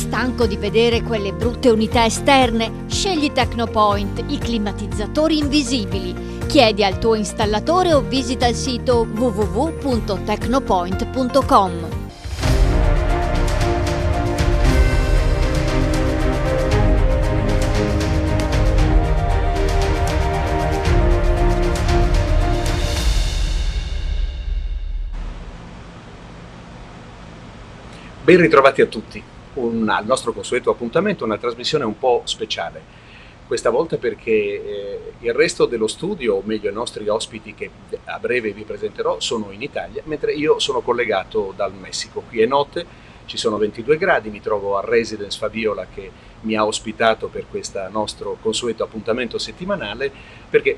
Stanco di vedere quelle brutte unità esterne? Scegli Tecnopoint, i climatizzatori invisibili. Chiedi al tuo installatore o visita il sito www.tecnopoint.com. Ben ritrovati a tutti, al nostro consueto appuntamento, una trasmissione un po' speciale. Questa volta perché il resto dello studio, o meglio i nostri ospiti che a breve vi presenterò, sono in Italia, mentre io sono collegato dal Messico. Qui è notte, ci sono 22 gradi, mi trovo al Residence Fabiola che mi ha ospitato per questo nostro consueto appuntamento settimanale, perché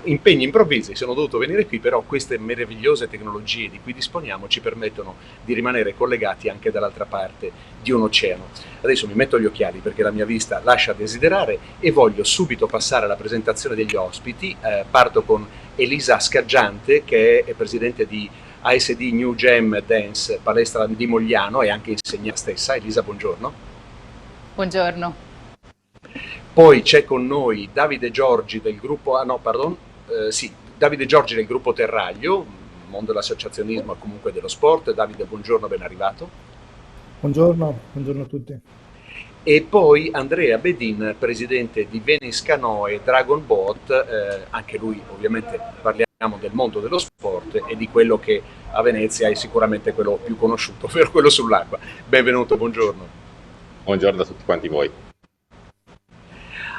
impegni improvvisi, sono dovuto venire qui, però queste meravigliose tecnologie di cui disponiamo ci permettono di rimanere collegati anche dall'altra parte di un oceano. Adesso mi metto gli occhiali perché la mia vista lascia desiderare e voglio subito passare alla presentazione degli ospiti. Parto con Elisa Scaggiante, che è presidente di ASD New Gem Dance, palestra di Mogliano, e anche insegna stessa. Elisa, buongiorno. Buongiorno. Poi c'è con noi Davide Giorgi del gruppo, Davide Giorgi del gruppo Terraglio, mondo dell'associazionismo e comunque dello sport. Davide, buongiorno, ben arrivato. Buongiorno a tutti. E poi Andrea Bedin, presidente di Venice Canoe Dragon Boat, anche lui ovviamente parliamo del mondo dello sport e di quello che a Venezia è sicuramente quello più conosciuto, ovvero quello sull'acqua. Benvenuto, buongiorno. Buongiorno a tutti quanti voi.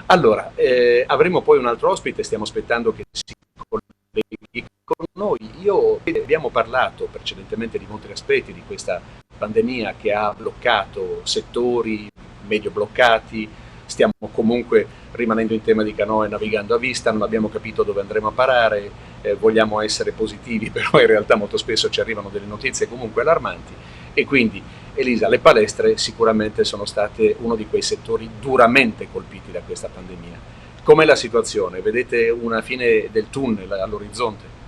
Allora, avremo poi un altro ospite, stiamo aspettando che si colleghi con noi. Abbiamo parlato precedentemente di molti aspetti di questa pandemia che ha bloccato settori medio bloccati. Stiamo comunque rimanendo in tema di canoe, navigando a vista, non abbiamo capito dove andremo a parare, vogliamo essere positivi, però in realtà molto spesso ci arrivano delle notizie comunque allarmanti. E quindi, Elisa, le palestre sicuramente sono state uno di quei settori duramente colpiti da questa pandemia. Com'è la situazione? Vedete una fine del tunnel all'orizzonte?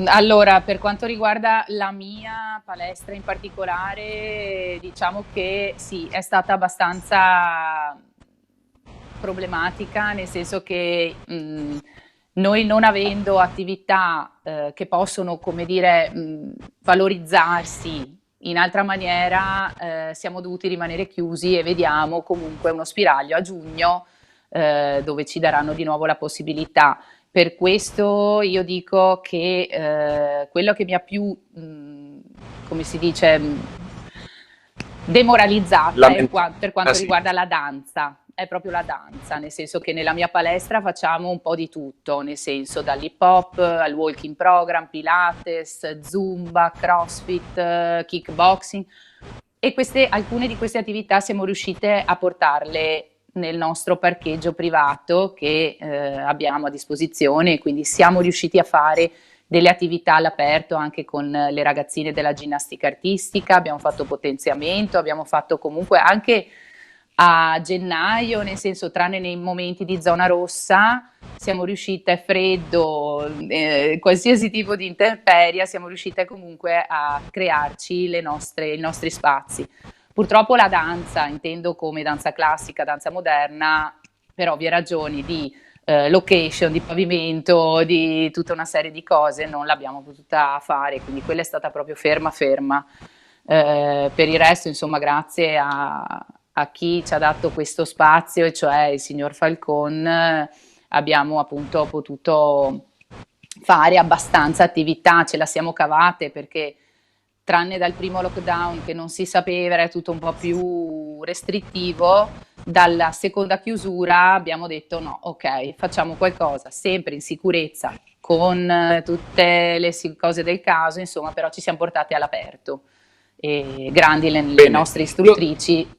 Allora, per quanto riguarda la mia palestra in particolare, diciamo che sì, è stata abbastanza problematica, nel senso che noi, non avendo attività che possono, come dire, valorizzarsi in altra maniera, siamo dovuti rimanere chiusi e vediamo comunque uno spiraglio a giugno dove ci daranno di nuovo la possibilità. Per questo io dico che quello che mi ha più, come si dice, demoralizzata per quanto riguarda la danza, è proprio la danza, nel senso che nella mia palestra facciamo un po' di tutto, nel senso dall'hip hop al walking program, pilates, zumba, crossfit, kickboxing, e alcune di queste attività siamo riuscite a portarle nel nostro parcheggio privato che abbiamo a disposizione, quindi siamo riusciti a fare delle attività all'aperto anche con le ragazzine della ginnastica artistica, abbiamo fatto potenziamento, abbiamo fatto comunque anche a gennaio, nel senso tranne nei momenti di zona rossa, siamo riuscite, freddo, qualsiasi tipo di intemperie, siamo riuscite comunque a crearci i nostri spazi. Purtroppo la danza, intendo come danza classica, danza moderna, per ovvie ragioni di location, di pavimento, di tutta una serie di cose, non l'abbiamo potuta fare, quindi quella è stata proprio ferma. Per il resto, insomma, grazie a chi ci ha dato questo spazio, e cioè il signor Falcon, abbiamo appunto potuto fare abbastanza attività, ce la siamo cavate perché tranne dal primo lockdown che non si sapeva, era tutto un po' più restrittivo, dalla seconda chiusura abbiamo detto no, ok, facciamo qualcosa, sempre in sicurezza, con tutte le cose del caso, insomma, però ci siamo portati all'aperto. E grandi le nostre istruttrici.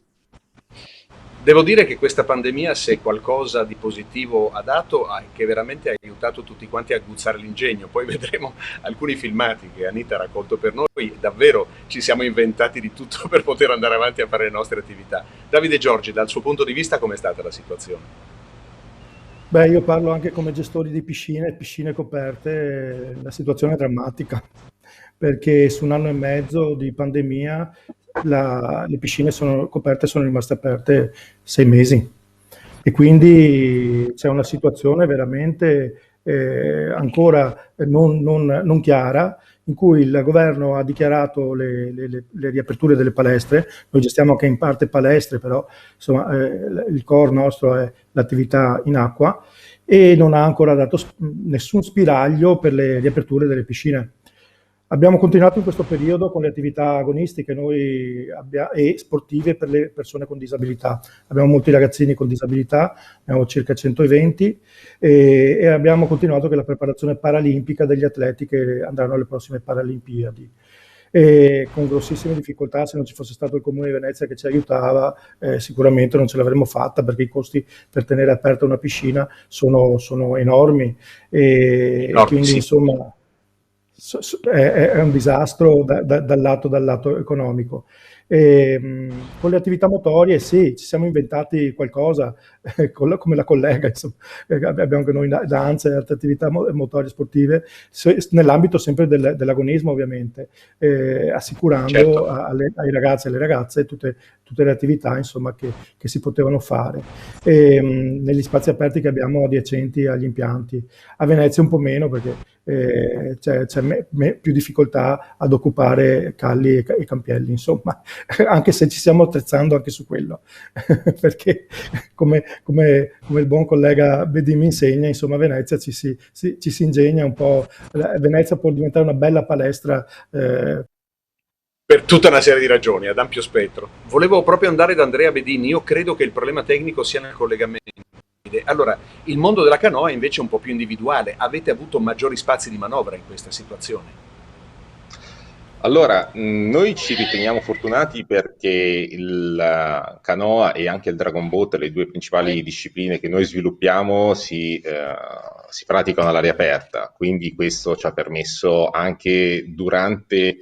Devo dire che questa pandemia, se qualcosa di positivo ha dato, che veramente ha aiutato tutti quanti a aguzzare l'ingegno. Poi vedremo alcuni filmati che Anita ha raccolto per noi, davvero ci siamo inventati di tutto per poter andare avanti a fare le nostre attività. Davide Giorgi, dal suo punto di vista com'è stata la situazione? Beh, io parlo anche come gestore di piscine coperte, la situazione è drammatica, perché su un anno e mezzo di pandemia le piscine coperte sono rimaste aperte 6 mesi e quindi c'è una situazione veramente ancora non chiara, in cui il governo ha dichiarato le riaperture delle palestre. Noi gestiamo anche in parte palestre, però insomma il core nostro è l'attività in acqua, e non ha ancora dato nessun spiraglio per le riaperture delle piscine. Abbiamo continuato in questo periodo con le attività agonistiche e sportive per le persone con disabilità. Abbiamo molti ragazzini con disabilità, abbiamo circa 120, e abbiamo continuato con la preparazione paralimpica degli atleti che andranno alle prossime Paralimpiadi. E con grossissime difficoltà, se non ci fosse stato il Comune di Venezia che ci aiutava, sicuramente non ce l'avremmo fatta, perché i costi per tenere aperta una piscina sono enormi, e quindi sì. insomma è un disastro dal lato economico. Con le attività motorie sì, ci siamo inventati qualcosa, come la collega, insomma, abbiamo anche noi danze e altre attività motorie sportive, nell'ambito sempre dell'agonismo ovviamente, assicurando Certo. ai ragazzi e alle ragazze tutte le attività, insomma, che si potevano fare, negli spazi aperti che abbiamo adiacenti agli impianti. A Venezia un po' meno, perché c'è più difficoltà ad occupare calli e campielli, insomma, anche se ci stiamo attrezzando anche su quello, perché come il buon collega Bedì mi insegna, insomma, a Venezia ci si ingegna un po'. Venezia può diventare una bella palestra per tutta una serie di ragioni, ad ampio spettro. Volevo proprio andare da Andrea Bedini. Io credo che il problema tecnico sia nel collegamento. Allora, il mondo della canoa è invece un po' più individuale. Avete avuto maggiori spazi di manovra in questa situazione? Allora, noi ci riteniamo fortunati perché la canoa e anche il Dragon Boat, le due principali discipline che noi sviluppiamo, si praticano all'aria aperta, quindi questo ci ha permesso anche durante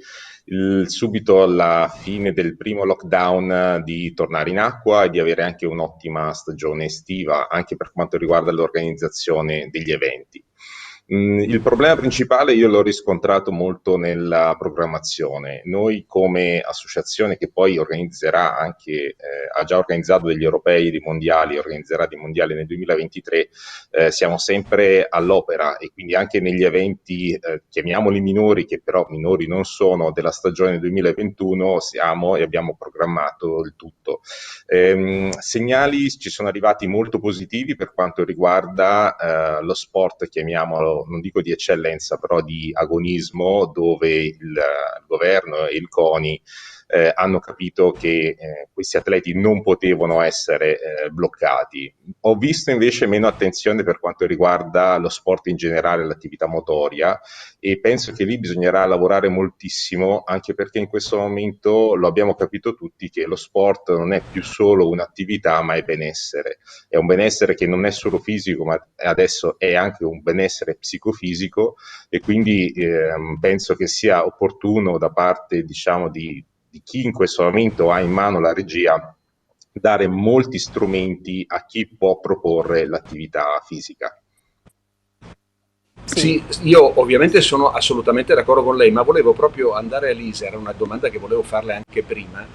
subito alla fine del primo lockdown di tornare in acqua e di avere anche un'ottima stagione estiva, anche per quanto riguarda l'organizzazione degli eventi. Il problema principale io l'ho riscontrato molto nella programmazione. Noi come associazione che poi organizzerà anche, ha già organizzato degli europei, dei mondiali, organizzerà dei mondiali nel 2023, siamo sempre all'opera, e quindi anche negli eventi, chiamiamoli minori, che però minori non sono, della stagione 2021, siamo e abbiamo programmato il tutto. Segnali ci sono arrivati molto positivi per quanto riguarda lo sport, chiamiamolo, non dico di eccellenza, però di agonismo, dove il governo e il CONI hanno capito che questi atleti non potevano essere bloccati. Ho visto invece meno attenzione per quanto riguarda lo sport in generale, l'attività motoria, e penso che lì bisognerà lavorare moltissimo, anche perché in questo momento lo abbiamo capito tutti che lo sport non è più solo un'attività, ma è benessere. È un benessere che non è solo fisico, ma adesso è anche un benessere psicofisico, e quindi penso che sia opportuno da parte, diciamo, di chi in questo momento ha in mano la regia, dare molti strumenti a chi può proporre l'attività fisica. Sì, io ovviamente sono assolutamente d'accordo con lei, ma volevo proprio andare a Lisa, era una domanda che volevo farle anche prima,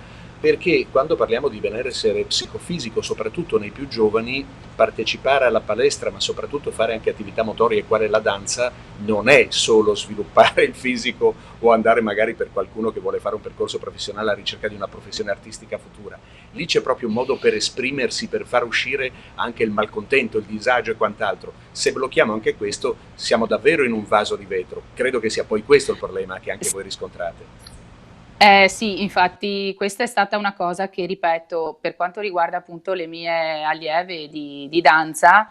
perché quando parliamo di benessere psicofisico, soprattutto nei più giovani, partecipare alla palestra, ma soprattutto fare anche attività motorie quale la danza, non è solo sviluppare il fisico o andare magari per qualcuno che vuole fare un percorso professionale alla ricerca di una professione artistica futura. Lì c'è proprio un modo per esprimersi, per far uscire anche il malcontento, il disagio e quant'altro. Se blocchiamo anche questo, siamo davvero in un vaso di vetro. Credo che sia poi questo il problema che anche voi riscontrate. Sì, infatti questa è stata una cosa che, ripeto, per quanto riguarda appunto le mie allieve di danza,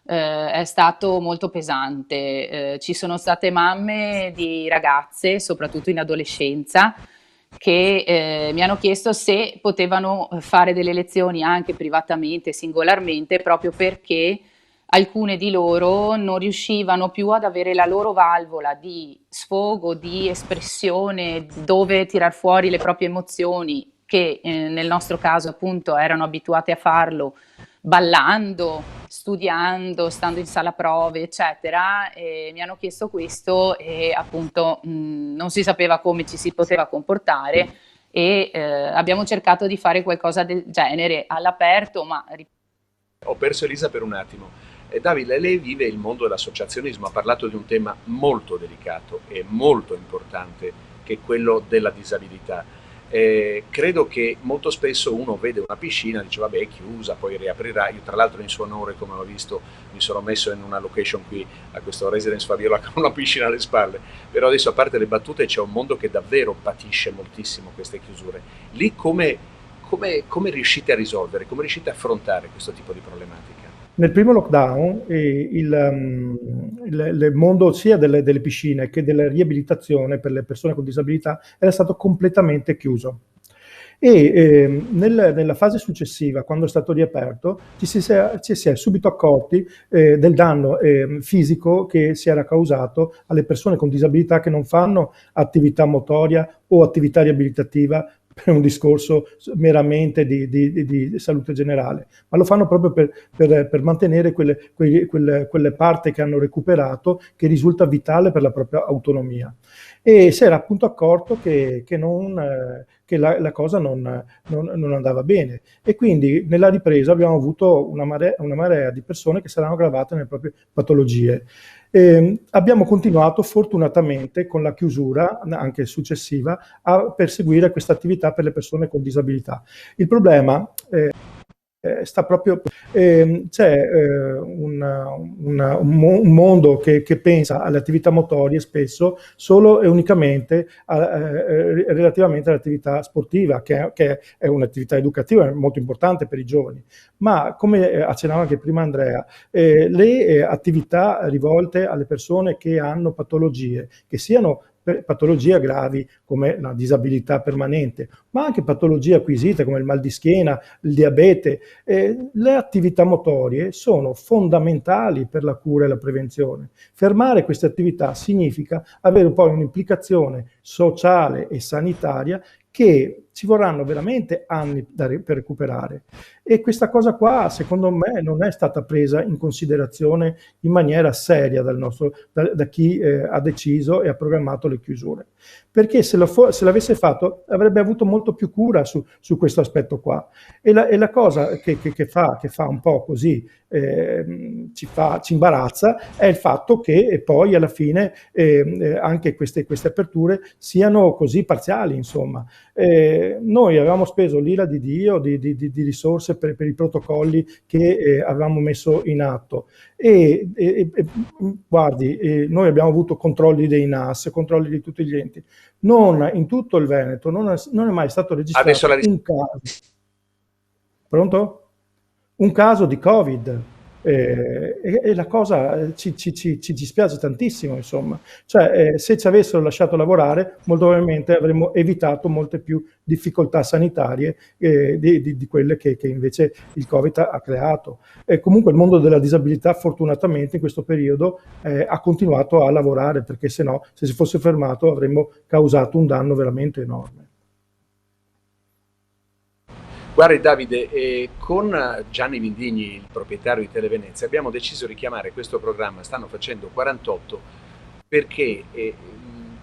è stato molto pesante. Ci sono state mamme di ragazze, soprattutto in adolescenza, che mi hanno chiesto se potevano fare delle lezioni anche privatamente, singolarmente, proprio perché alcune di loro non riuscivano più ad avere la loro valvola di sfogo, di espressione, dove tirar fuori le proprie emozioni, che nel nostro caso appunto erano abituate a farlo ballando, studiando, stando in sala prove, eccetera, e mi hanno chiesto questo, e appunto non si sapeva come ci si poteva comportare, e abbiamo cercato di fare qualcosa del genere all'aperto, ma Ho perso Elisa per un attimo. Davide, lei vive il mondo dell'associazionismo, ha parlato di un tema molto delicato e molto importante, che è quello della disabilità. Credo che molto spesso uno vede una piscina e dice vabbè è chiusa, poi riaprirà. Io tra l'altro in suo onore, come ho visto, mi sono messo in una location qui a questo Residence Fabiola con una piscina alle spalle, però adesso a parte le battute c'è un mondo che davvero patisce moltissimo queste chiusure. Lì come riuscite a risolvere, come riuscite a affrontare questo tipo di problematica? Nel primo lockdown il mondo sia delle piscine che della riabilitazione per le persone con disabilità era stato completamente chiuso. E nella fase successiva, quando è stato riaperto, ci si è subito accorti del danno fisico che si era causato alle persone con disabilità che non fanno attività motoria o attività riabilitativa per un discorso meramente di salute generale, ma lo fanno proprio per mantenere quelle parti che hanno recuperato, che risulta vitale per la propria autonomia. E si era appunto accorto che la cosa non andava bene, e quindi nella ripresa abbiamo avuto una marea di persone che si erano aggravate nelle proprie patologie. Abbiamo continuato fortunatamente con la chiusura anche successiva a perseguire questa attività per le persone con disabilità. Il problema sta proprio c'è un mondo che pensa alle attività motorie spesso solo e unicamente relativamente all'attività sportiva, che è un'attività educativa molto importante per i giovani, ma come accennava anche prima Andrea, le attività rivolte alle persone che hanno patologie, che siano patologie gravi come una disabilità permanente, ma anche patologie acquisite come il mal di schiena, il diabete. Le attività motorie sono fondamentali per la cura e la prevenzione. Fermare queste attività significa avere poi un'implicazione sociale e sanitaria che ci vorranno veramente anni per recuperare, e questa cosa qua secondo me non è stata presa in considerazione in maniera seria da chi ha deciso e ha programmato le chiusure, perché se l'avesse fatto avrebbe avuto molto più cura su questo aspetto qua. E la cosa che fa un po' così, ci imbarazza, è il fatto che poi alla fine anche queste aperture siano così parziali, insomma. Noi avevamo speso l'ira di Dio di risorse per i protocolli che avevamo messo in atto, e guardi, noi abbiamo avuto controlli dei NAS, controlli di tutti gli enti. Non in tutto il Veneto non è mai stato registrato un caso. Pronto? Un caso di Covid. E la cosa ci dispiace tantissimo, insomma. Cioè, se ci avessero lasciato lavorare, molto probabilmente avremmo evitato molte più difficoltà sanitarie di quelle che invece il Covid ha creato. Comunque il mondo della disabilità fortunatamente in questo periodo ha continuato a lavorare, perché se no, se si fosse fermato, avremmo causato un danno veramente enorme. Guardi Davide, con Gianni Vindigni, il proprietario di Televenezia, abbiamo deciso di chiamare questo programma Stanno facendo 48 perché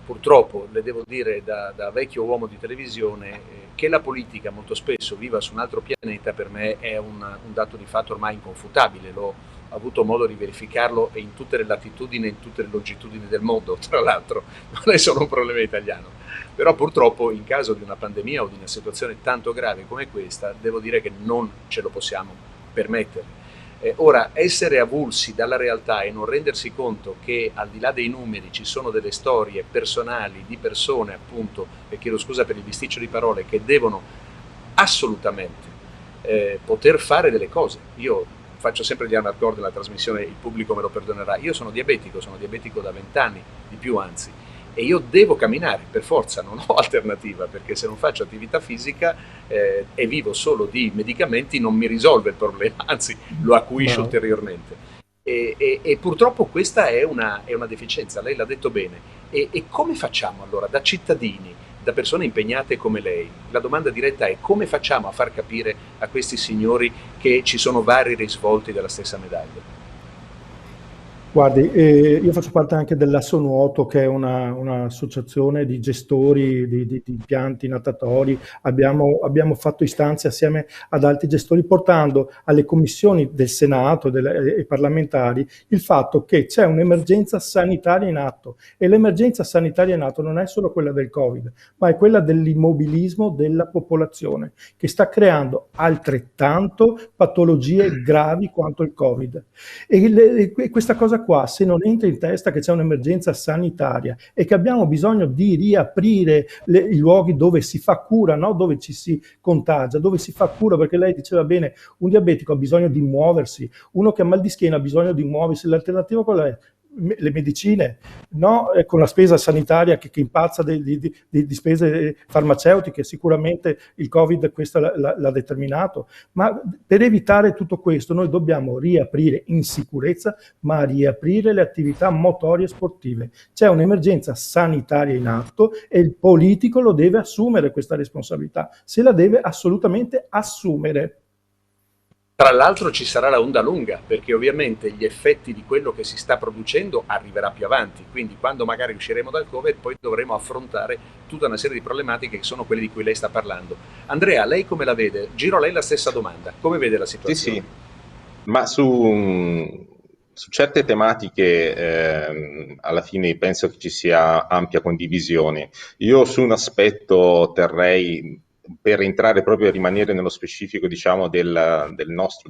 purtroppo, le devo dire da vecchio uomo di televisione, che la politica molto spesso viva su un altro pianeta per me è un dato di fatto ormai inconfutabile. L'ho avuto modo di verificarlo in tutte le latitudini e in tutte le longitudini del mondo, tra l'altro, non è solo un problema italiano. Però purtroppo in caso di una pandemia o di una situazione tanto grave come questa, devo dire che non ce lo possiamo permettere. Ora, essere avulsi dalla realtà e non rendersi conto che al di là dei numeri ci sono delle storie personali di persone, appunto, e chiedo scusa per il bisticcio di parole, che devono assolutamente poter fare delle cose. Io faccio sempre di hardcore nella trasmissione, il pubblico me lo perdonerà. Io sono diabetico da 20 anni, di più anzi, e io devo camminare per forza, non ho alternativa, perché se non faccio attività fisica e vivo solo di medicamenti non mi risolve il problema, anzi lo acuisce ulteriormente. E purtroppo questa è una deficienza, lei l'ha detto bene. E come facciamo allora da cittadini, da persone impegnate come lei? La domanda diretta è: come facciamo a far capire a questi signori che ci sono vari risvolti della stessa medaglia? Guardi, io faccio parte anche dell'Asso Nuoto, che è un'associazione di gestori di impianti natatori. Abbiamo fatto istanze assieme ad altri gestori, portando alle commissioni del Senato e parlamentari il fatto che c'è un'emergenza sanitaria in atto, e l'emergenza sanitaria in atto non è solo quella del Covid, ma è quella dell'immobilismo della popolazione, che sta creando altrettanto patologie gravi quanto il Covid. E questa cosa qua, se non entra in testa che c'è un'emergenza sanitaria e che abbiamo bisogno di riaprire i luoghi dove si fa cura, no? Dove ci si contagia, dove si fa cura, perché lei diceva bene, un diabetico ha bisogno di muoversi, uno che ha mal di schiena ha bisogno di muoversi, l'alternativa qual è? Le medicine, no? Con la spesa sanitaria che impazza di spese farmaceutiche, sicuramente il Covid questo l'ha determinato, ma per evitare tutto questo noi dobbiamo riaprire in sicurezza, ma riaprire le attività motorie sportive. C'è un'emergenza sanitaria in atto e il politico lo deve assumere questa responsabilità, se la deve assolutamente assumere. Tra l'altro ci sarà la onda lunga, perché ovviamente gli effetti di quello che si sta producendo arriverà più avanti, quindi quando magari usciremo dal Covid poi dovremo affrontare tutta una serie di problematiche che sono quelle di cui lei sta parlando. Andrea, lei come la vede? Giro a lei la stessa domanda, come vede la situazione? Sì, ma su certe tematiche alla fine penso che ci sia ampia condivisione. Io su un aspetto terrei, per entrare proprio a rimanere nello specifico, diciamo, del nostro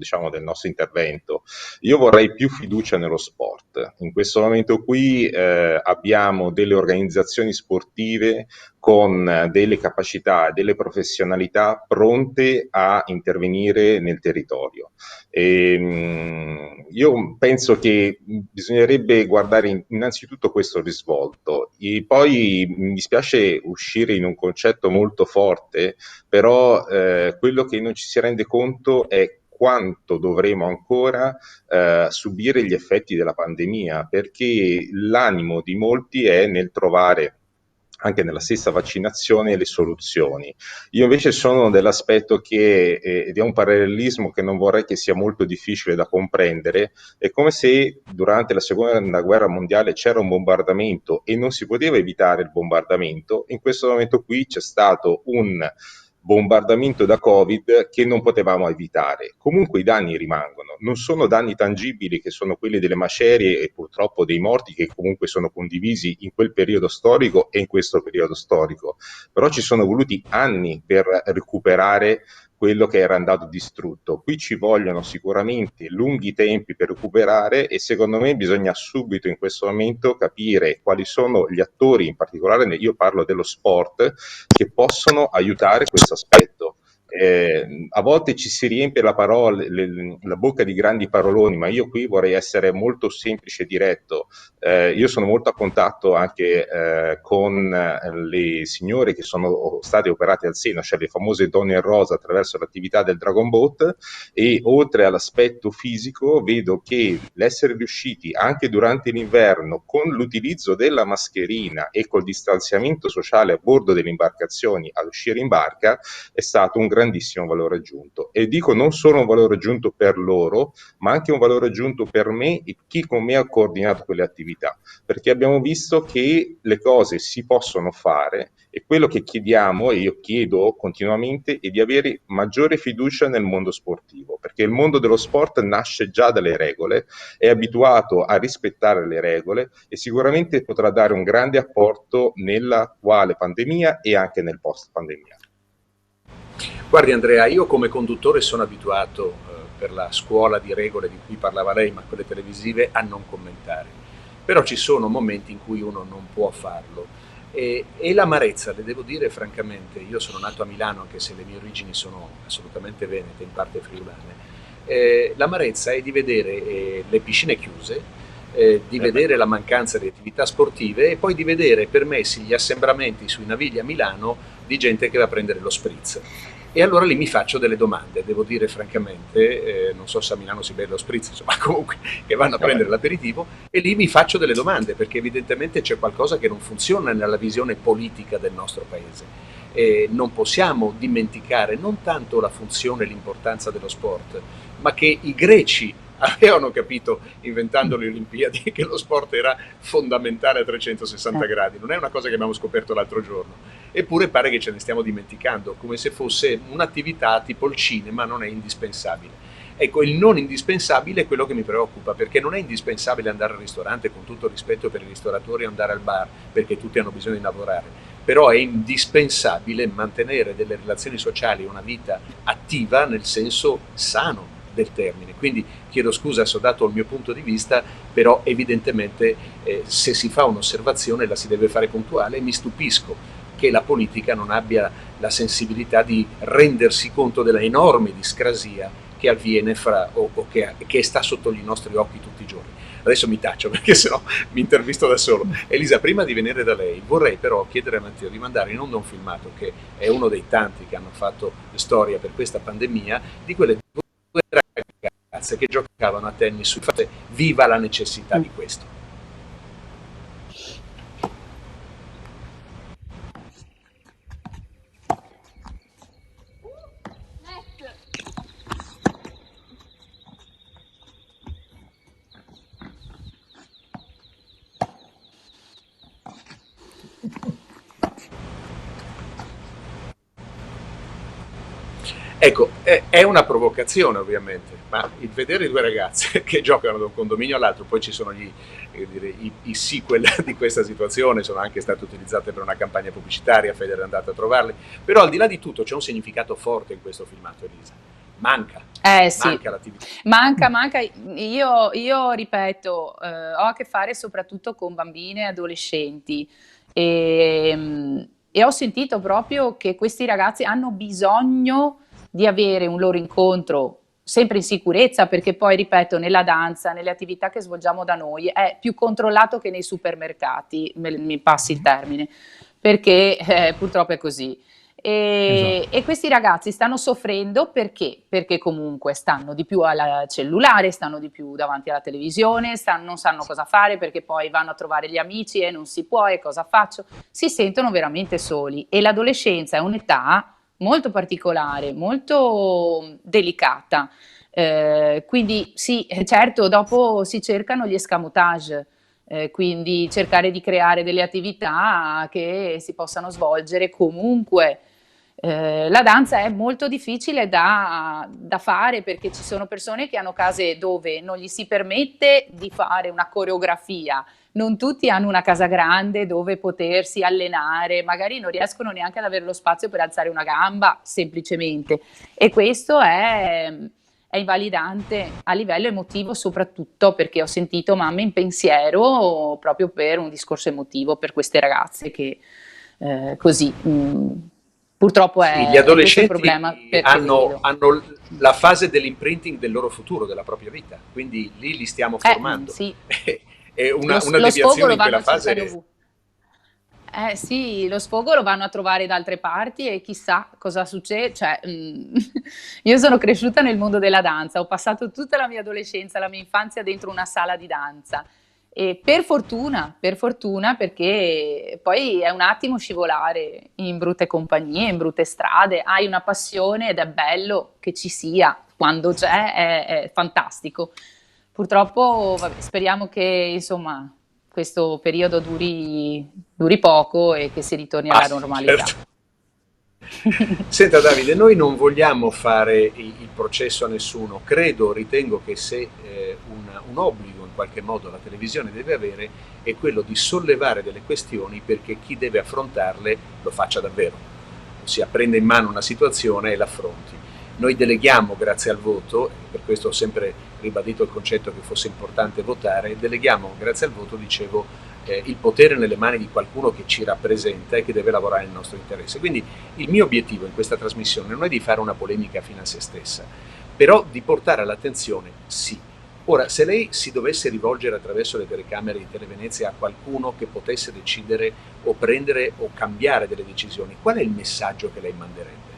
intervento, io vorrei più fiducia nello sport. In questo momento qui abbiamo delle organizzazioni sportive con delle capacità e delle professionalità pronte a intervenire nel territorio. Io penso che bisognerebbe guardare innanzitutto questo risvolto, e poi mi dispiace uscire in un concetto molto forte, però quello che non ci si rende conto è quanto dovremo ancora subire gli effetti della pandemia, perché l'animo di molti è nel trovare anche nella stessa vaccinazione le soluzioni. Io invece sono dell'aspetto che, ed è un parallelismo che non vorrei che sia molto difficile da comprendere, è come se durante la seconda guerra mondiale c'era un bombardamento e non si poteva evitare il bombardamento. In questo momento qui c'è stato un bombardamento da Covid che non potevamo evitare. Comunque i danni rimangono, non sono danni tangibili che sono quelli delle macerie e purtroppo dei morti che comunque sono condivisi in quel periodo storico e in questo periodo storico, però ci sono voluti anni per recuperare quello che era andato distrutto. Qui ci vogliono sicuramente lunghi tempi per recuperare, e secondo me bisogna subito in questo momento capire quali sono gli attori, in particolare io parlo dello sport, che possono aiutare questo aspetto. A volte ci si riempie la bocca di grandi paroloni, ma io qui vorrei essere molto semplice e diretto. Io sono molto a contatto anche con le signore che sono state operate al seno, cioè le famose donne in rosa, attraverso l'attività del Dragon Boat, e oltre all'aspetto fisico vedo che l'essere riusciti anche durante l'inverno, con l'utilizzo della mascherina e col distanziamento sociale a bordo delle imbarcazioni, ad uscire in barca, è stato un grandissimo valore aggiunto. E dico non solo un valore aggiunto per loro, ma anche un valore aggiunto per me e chi con me ha coordinato quelle attività, perché abbiamo visto che le cose si possono fare, e quello che chiediamo, e io chiedo continuamente, è di avere maggiore fiducia nel mondo sportivo, perché il mondo dello sport nasce già dalle regole, è abituato a rispettare le regole e sicuramente potrà dare un grande apporto nell'attuale pandemia e anche nel post pandemia. Guardi Andrea, io come conduttore sono abituato, per la scuola di regole di cui parlava lei, ma quelle televisive, a non commentare. Però ci sono momenti in cui uno non può farlo. E l'amarezza, le devo dire francamente, io sono nato a Milano, anche se le mie origini sono assolutamente venete, in parte friulane. L'amarezza è di vedere le piscine chiuse, di vedere la mancanza di attività sportive e poi di vedere permessi gli assembramenti sui Navigli a Milano di gente che va a prendere lo spritz. E allora lì mi faccio delle domande, devo dire francamente, non so se a Milano si beve lo spritz, insomma comunque che vanno a prendere l'aperitivo, e lì mi faccio delle domande perché evidentemente c'è qualcosa che non funziona nella visione politica del nostro paese. Non possiamo dimenticare non tanto la funzione e l'importanza dello sport, ma che i greci avevano capito, inventando le Olimpiadi, che lo sport era fondamentale a 360 gradi. Non è una cosa che abbiamo scoperto l'altro giorno. Eppure pare che ce ne stiamo dimenticando, come se fosse un'attività tipo il cinema non è indispensabile. Ecco, il non indispensabile è quello che mi preoccupa, perché non è indispensabile andare al ristorante, con tutto il rispetto per i ristoratori, o andare al bar, perché tutti hanno bisogno di lavorare, però è indispensabile mantenere delle relazioni sociali, una vita attiva nel senso sano del termine. Quindi chiedo scusa se ho dato il mio punto di vista, però evidentemente se si fa un'osservazione la si deve fare puntuale, e mi stupisco che la politica non abbia la sensibilità di rendersi conto della enorme discrasia che avviene che sta sotto i nostri occhi tutti i giorni. Adesso mi taccio perché sennò mi intervisto da solo. Elisa, prima di venire da lei, vorrei però chiedere a Matteo di mandare in onda un filmato che è uno dei tanti che hanno fatto storia per questa pandemia, di quelle due ragazze che giocavano a tennis. Viva la necessità di questo. Ecco, è una provocazione ovviamente, ma il vedere due ragazze che giocano da un condominio all'altro, poi ci sono i sequel di questa situazione, sono anche state utilizzate per una campagna pubblicitaria, Federer è andato a trovarle, però al di là di tutto c'è un significato forte in questo filmato, Elisa. Manca l'attività. Manca. Io ripeto, ho a che fare soprattutto con bambine e adolescenti e ho sentito proprio che questi ragazzi hanno bisogno di avere un loro incontro sempre in sicurezza, perché poi, ripeto, nella danza, nelle attività che svolgiamo da noi, è più controllato che nei supermercati, mi passi il termine, perché purtroppo è così. E questi ragazzi stanno soffrendo perché comunque stanno di più al cellulare, stanno di più davanti alla televisione, non sanno cosa fare perché poi vanno a trovare gli amici e non si può, e cosa faccio? Si sentono veramente soli, e l'adolescenza è un'età molto particolare, molto delicata, quindi sì, certo, dopo si cercano gli escamotage, quindi cercare di creare delle attività che si possano svolgere comunque. La danza è molto difficile da fare, perché ci sono persone che hanno case dove non gli si permette di fare una coreografia, non tutti hanno una casa grande dove potersi allenare, magari non riescono neanche ad avere lo spazio per alzare una gamba semplicemente, e questo è invalidante a livello emotivo, soprattutto perché ho sentito mamme in pensiero proprio per un discorso emotivo per queste ragazze che così purtroppo sì, gli adolescenti è questo il problema hanno la fase dell'imprinting del loro futuro, della propria vita, quindi lì li stiamo formando. Sì. È una deviazione in quella fase. Sì, lo sfogo lo vanno a trovare da altre parti e chissà cosa succede. Cioè, io sono cresciuta nel mondo della danza, ho passato tutta la mia adolescenza, la mia infanzia dentro una sala di danza, e per fortuna, perché poi è un attimo scivolare in brutte compagnie, in brutte strade, hai una passione ed è bello che ci sia, quando c'è è fantastico. Purtroppo speriamo che insomma questo periodo duri poco e che si ritorni alla normalità. Certo. Senta Davide, noi non vogliamo fare il processo a nessuno, ritengo che se un obbligo in qualche modo la televisione deve avere è quello di sollevare delle questioni perché chi deve affrontarle lo faccia davvero, ossia prenda in mano una situazione e l'affronti. Noi deleghiamo, grazie al voto, per questo ho sempre ribadito il concetto che fosse importante votare, deleghiamo grazie al voto, dicevo, il potere nelle mani di qualcuno che ci rappresenta e che deve lavorare nel nostro interesse. Quindi il mio obiettivo in questa trasmissione non è di fare una polemica fine a se stessa, però di portare all'attenzione, sì. Ora, se lei si dovesse rivolgere attraverso le telecamere di Televenezia a qualcuno che potesse decidere o prendere o cambiare delle decisioni, qual è il messaggio che lei manderebbe?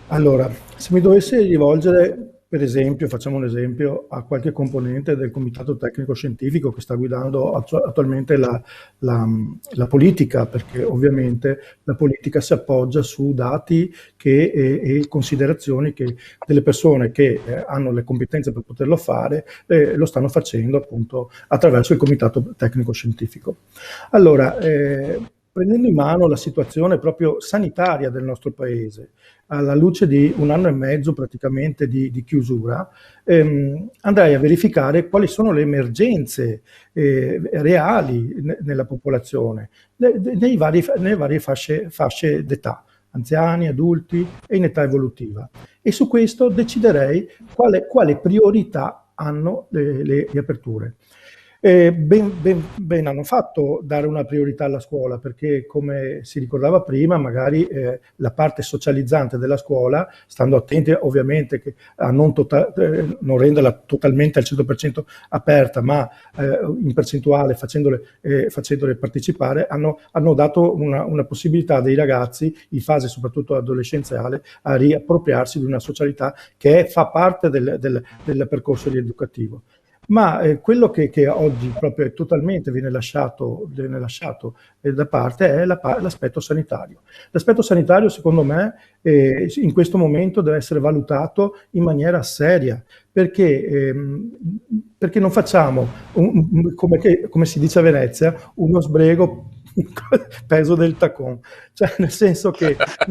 Allora, se mi dovessi rivolgere per esempio, facciamo un esempio, a qualche componente del comitato tecnico scientifico che sta guidando attualmente la politica, perché ovviamente la politica si appoggia su dati e considerazioni che delle persone che hanno le competenze per poterlo fare lo stanno facendo appunto attraverso il comitato tecnico scientifico. Allora, prendendo in mano la situazione proprio sanitaria del nostro paese, alla luce di 1 anno e mezzo praticamente di chiusura, andrei a verificare quali sono le emergenze reali nella popolazione, nelle varie fasce d'età, anziani, adulti e in età evolutiva. E su questo deciderei quale priorità hanno le aperture. Ben hanno fatto dare una priorità alla scuola, perché come si ricordava prima, magari la parte socializzante della scuola, stando attenti ovviamente a non renderla totalmente al 100% aperta, ma in percentuale facendole partecipare, hanno dato una possibilità dei ragazzi, in fase soprattutto adolescenziale, a riappropriarsi di una socialità che fa parte del percorso rieducativo. Ma quello che oggi proprio totalmente viene lasciato da parte è l'aspetto sanitario. L'aspetto sanitario, secondo me, in questo momento deve essere valutato in maniera seria, perché non facciamo, come si dice a Venezia, uno sbrego peso del tacon, cioè nel senso che a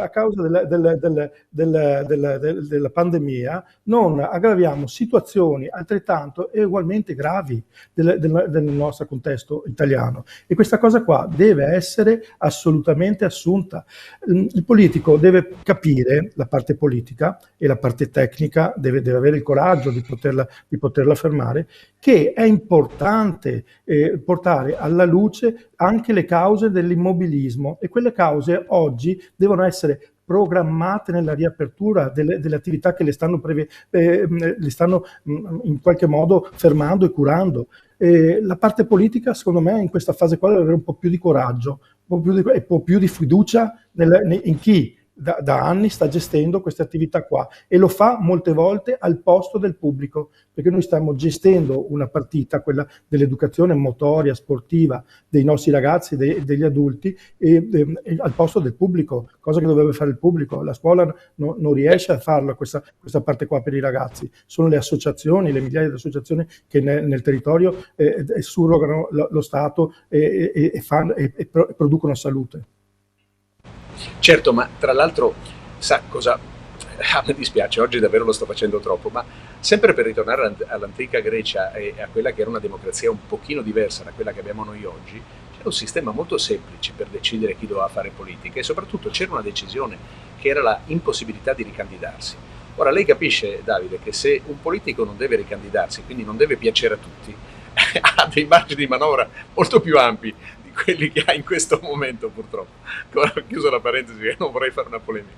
causa della pandemia non aggraviamo situazioni altrettanto e ugualmente gravi del nostro contesto italiano, e questa cosa qua deve essere assolutamente assunta. Il politico deve capire, la parte politica e la parte tecnica deve avere il coraggio di poterla affermare, che è importante portare alla luce anche le cause dell'immobilismo, e quelle cause oggi devono essere programmate nella riapertura delle attività che le stanno in qualche modo fermando e curando. La parte politica, secondo me, in questa fase qua deve avere un po' più di coraggio, un po' più di fiducia in chi da anni sta gestendo queste attività qua, e lo fa molte volte al posto del pubblico, perché noi stiamo gestendo una partita, quella dell'educazione motoria, sportiva dei nostri ragazzi, degli adulti, e al posto del pubblico, cosa che dovrebbe fare il pubblico. La scuola non riesce a farla questa parte qua per i ragazzi. Sono le associazioni, le migliaia di associazioni che nel territorio surrogano lo Stato e producono salute. Certo, ma tra l'altro, sa cosa? A me dispiace, oggi davvero lo sto facendo troppo, ma sempre per ritornare all'antica Grecia e a quella che era una democrazia un pochino diversa da quella che abbiamo noi oggi, c'era un sistema molto semplice per decidere chi doveva fare politica, e soprattutto c'era una decisione che era la impossibilità di ricandidarsi. Ora lei capisce, Davide, che se un politico non deve ricandidarsi, quindi non deve piacere a tutti, ha dei margini di manovra molto più ampi di quelli che ha in questo momento, purtroppo. Ho chiuso la parentesi, non vorrei fare una polemica.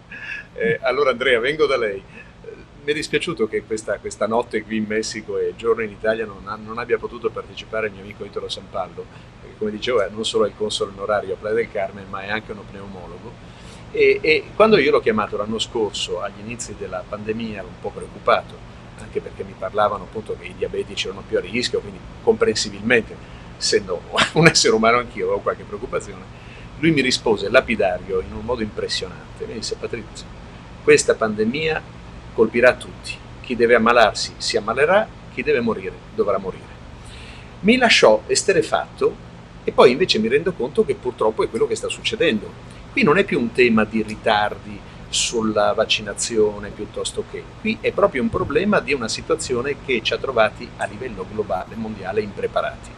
Allora Andrea, vengo da lei. Mi è dispiaciuto che questa notte qui in Messico e giorno in Italia non abbia potuto partecipare il mio amico Italo Sampallo, perché come dicevo non solo è il console onorario a Playa del Carmen, ma è anche uno pneumologo. E quando io l'ho chiamato l'anno scorso, agli inizi della pandemia, ero un po' preoccupato, anche perché mi parlavano appunto che i diabetici erano più a rischio, quindi comprensibilmente, essendo un essere umano anch'io, avevo qualche preoccupazione. Lui mi rispose lapidario in un modo impressionante, mi disse: Patrizio, questa pandemia colpirà tutti, chi deve ammalarsi si ammalerà, chi deve morire dovrà morire. Mi lasciò esterrefatto, e poi invece mi rendo conto che purtroppo è quello che sta succedendo. Qui non è più un tema di ritardi sulla vaccinazione piuttosto che, qui è proprio un problema di una situazione che ci ha trovati a livello globale, mondiale, impreparati,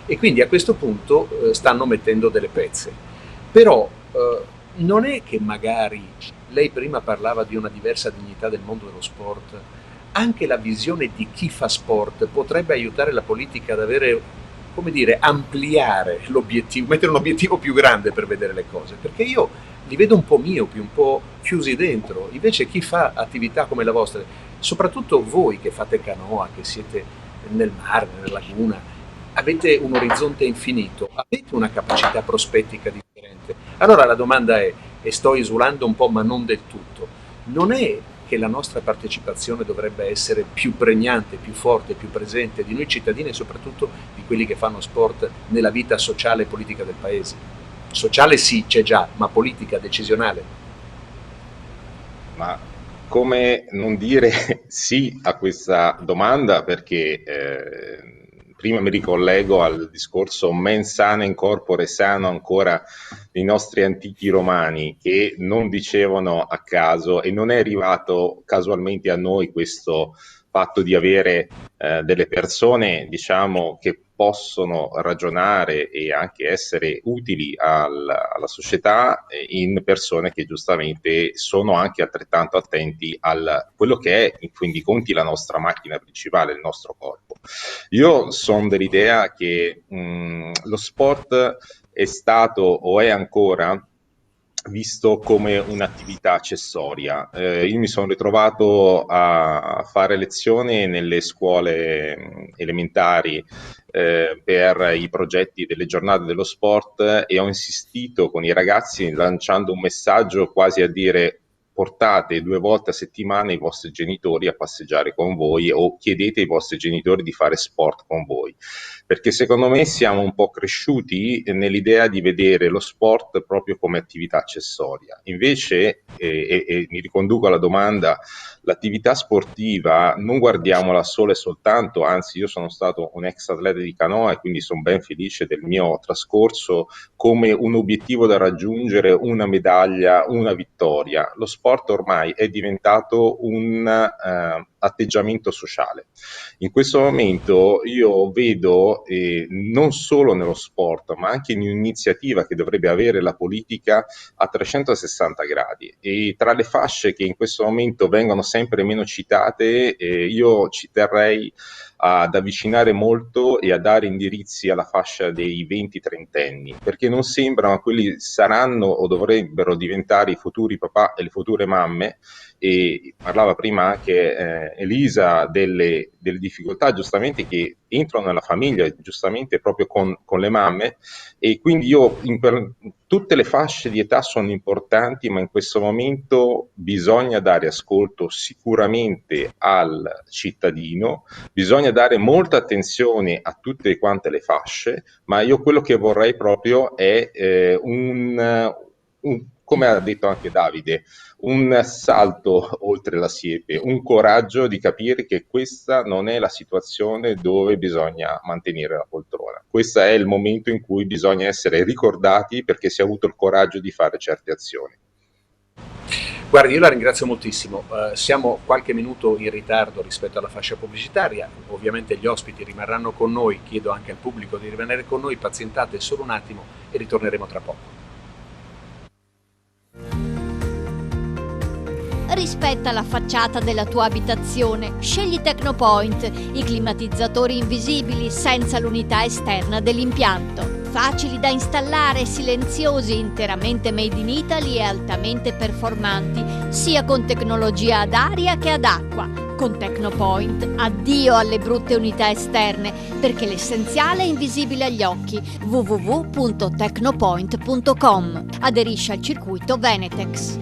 e quindi a questo punto stanno mettendo delle pezze. Però non è che magari, lei prima parlava di una diversa dignità del mondo dello sport, anche la visione di chi fa sport potrebbe aiutare la politica ad avere, come dire, ampliare l'obiettivo, mettere un obiettivo più grande per vedere le cose, perché io li vedo un po' miopi, un po' chiusi dentro. Invece chi fa attività come la vostra, soprattutto voi che fate canoa, che siete nel mare, nella laguna, avete un orizzonte infinito, avete una capacità prospettica differente. Allora la domanda è, e sto esulando un po' ma non del tutto, non è che la nostra partecipazione dovrebbe essere più pregnante, più forte, più presente di noi cittadini e soprattutto di quelli che fanno sport nella vita sociale e politica del paese? Sociale sì, c'è già, ma politica, decisionale. Ma come non dire sì a questa domanda, perché prima mi ricollego al discorso mens sana in corpore sano ancora dei nostri antichi romani, che non dicevano a caso, e non è arrivato casualmente a noi questo fatto di avere delle persone, diciamo, che possono ragionare e anche essere utili alla società, in persone che giustamente sono anche altrettanto attenti a quello che è in fin dei conti la nostra macchina principale, il nostro corpo. Io sono dell'idea che lo sport è stato o è ancora visto come un'attività accessoria. Io mi sono ritrovato a fare lezione nelle scuole elementari per i progetti delle giornate dello sport, e ho insistito con i ragazzi lanciando un messaggio quasi a dire: portate 2 volte a settimana i vostri genitori a passeggiare con voi, o chiedete ai vostri genitori di fare sport con voi, perché secondo me siamo un po' cresciuti nell'idea di vedere lo sport proprio come attività accessoria. Invece, e mi riconduco alla domanda, l'attività sportiva non guardiamola solo e soltanto, anzi io sono stato un ex atleta di canoa e quindi sono ben felice del mio trascorso, come un obiettivo da raggiungere, una medaglia, una vittoria. Lo sport ormai è diventato un atteggiamento sociale. In questo momento io vedo, non solo nello sport, ma anche in un'iniziativa che dovrebbe avere la politica a 360 gradi. E tra le fasce che in questo momento vengono sempre meno citate, io ci terrei ad avvicinare molto e a dare indirizzi alla fascia dei 20-30 anni, perché non sembrano quelli saranno o dovrebbero diventare i futuri papà e le future mamme. E parlava prima anche Elisa delle difficoltà giustamente che entrano nella famiglia, giustamente proprio con le mamme, e quindi tutte le fasce di età sono importanti, ma in questo momento bisogna dare ascolto sicuramente al cittadino, bisogna dare molta attenzione a tutte quante le fasce, ma io quello che vorrei proprio è come ha detto anche Davide, un salto oltre la siepe, un coraggio di capire che questa non è la situazione dove bisogna mantenere la poltrona. Questo è il momento in cui bisogna essere ricordati perché si è avuto il coraggio di fare certe azioni. Guardi, io la ringrazio moltissimo, siamo qualche minuto in ritardo rispetto alla fascia pubblicitaria, ovviamente gli ospiti rimarranno con noi, chiedo anche al pubblico di rimanere con noi, pazientate solo un attimo e ritorneremo tra poco. Rispetta la facciata della tua abitazione, scegli Tecnopoint, i climatizzatori invisibili senza l'unità esterna dell'impianto. Facili da installare, silenziosi, interamente made in Italy e altamente performanti, sia con tecnologia ad aria che ad acqua. Con Tecnopoint, addio alle brutte unità esterne, perché l'essenziale è invisibile agli occhi. www.tecnopoint.com. Aderisci al circuito Venetex.